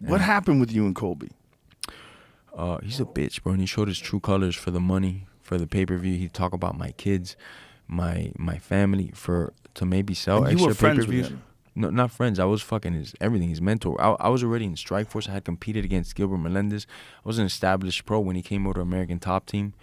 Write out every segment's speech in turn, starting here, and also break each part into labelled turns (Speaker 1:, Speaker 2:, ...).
Speaker 1: What happened with you and Colby?
Speaker 2: He's a bitch, bro. And he showed his true colors for the money, for the pay-per-view. He'd talk about my kids, my family, to maybe sell
Speaker 1: And you were
Speaker 2: extra
Speaker 1: friends with
Speaker 2: pay-per-views.
Speaker 1: him.
Speaker 2: No, not friends. I was fucking his everything, his mentor. I was already in Strikeforce. I had competed against Gilbert Melendez. I was an established pro when he came over to American Top Team.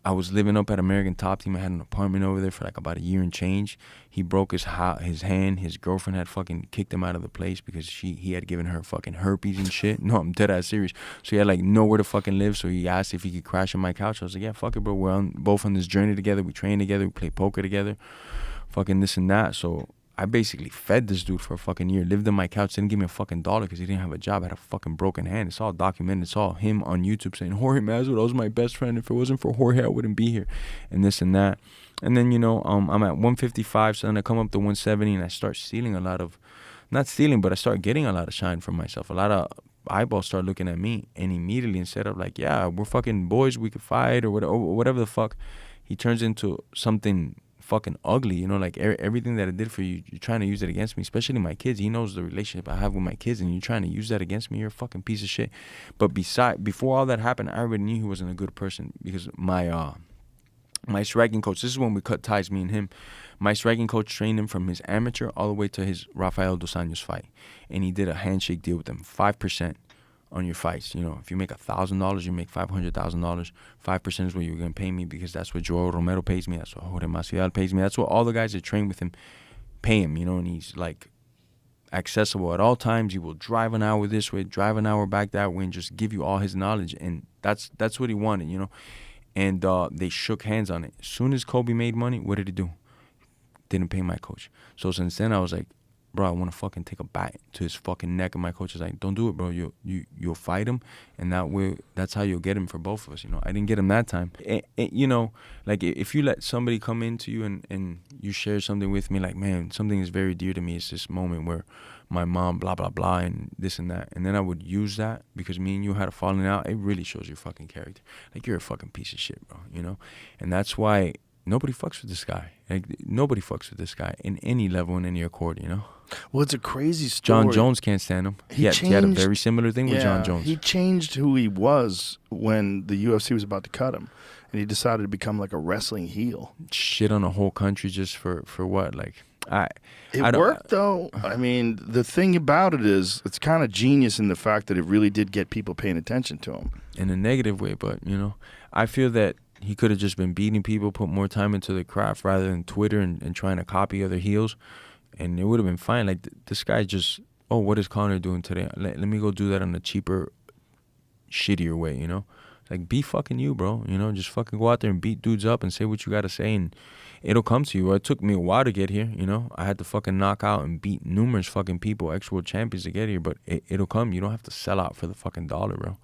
Speaker 2: I was living up at American Top Team. I had an apartment over there for like about a year and change. He broke his hand. His girlfriend had fucking kicked him out of the place because he had given her fucking herpes and shit. No, I'm dead ass serious. So he had like nowhere to fucking live. So he asked if he could crash on my couch. I was like, yeah, fuck it, bro. We're both on this journey together. We train together. We play poker together. Fucking this and that. So I basically fed this dude for a fucking year. Lived on my couch. Didn't give me a fucking dollar because he didn't have a job. I had a fucking broken hand. It's all documented. It's all him on YouTube saying, Jorge Masvidal was my best friend. If it wasn't for Jorge, I wouldn't be here. And this and that. And then, I'm at 155. So then I come up to 170 and I start stealing not stealing, but I start getting a lot of shine from myself. A lot of eyeballs start looking at me. And immediately, instead of like, yeah, we're fucking boys, we could fight or whatever the fuck, he turns into something fucking ugly, like everything that I did for you, you're trying to use it against me, especially my kids. He knows the relationship I have with my kids, and you're trying to use that against me. You're a fucking piece of shit. But before all that happened, I already knew he wasn't a good person because my striking coach, this is when we cut ties, me and him. My striking coach trained him from his amateur all the way to his Rafael Dos Anjos fight, and he did a handshake deal with him, 5% on your fights. If you make $1,000, you make $500,000. 5% is what you're gonna pay me because that's what Joel Romero pays me. That's what Jorge Masvidal pays me. That's what all the guys that train with him pay him. And he's like accessible at all times. He will drive an hour this way, drive an hour back that way, and just give you all his knowledge. And that's what he wanted. And they shook hands on it. As soon as Colby made money, what did he do? Didn't pay my coach. So since then, I was like, bro, I want to fucking take a bat to his fucking neck. And my coach is like, don't do it, bro. You'll fight him, and that's how you'll get him for both of us. I didn't get him that time. Like if you let somebody come into you and you share something with me, like, man, something is very dear to me. It's this moment where my mom, blah, blah, blah, and this and that. And then I would use that because me and you had a falling out. It really shows your fucking character. Like, you're a fucking piece of shit, bro, And that's why nobody fucks with this guy. Like, nobody fucks with this guy in any level, in any accord,
Speaker 1: Well, it's a crazy story.
Speaker 2: John Jones can't stand him. He had a very similar thing with John Jones.
Speaker 1: He changed who he was when the UFC was about to cut him, and he decided to become like a wrestling heel.
Speaker 2: Shit on a whole country just for what? Like,
Speaker 1: it worked though. I mean, the thing about it is, it's kind of genius in the fact that it really did get people paying attention to him.
Speaker 2: In a negative way, but I feel that he could have just been beating people, put more time into the craft rather than Twitter and trying to copy other heels. And it would have been fine. Like, this guy just, what is Conor doing today? Let me go do that on a cheaper, shittier way, Like, be fucking you, bro. Just fucking go out there and beat dudes up and say what you got to say, and it'll come to you. It took me a while to get here, I had to fucking knock out and beat numerous fucking people, ex-world champions to get here, but it'll come. You don't have to sell out for the fucking dollar, bro.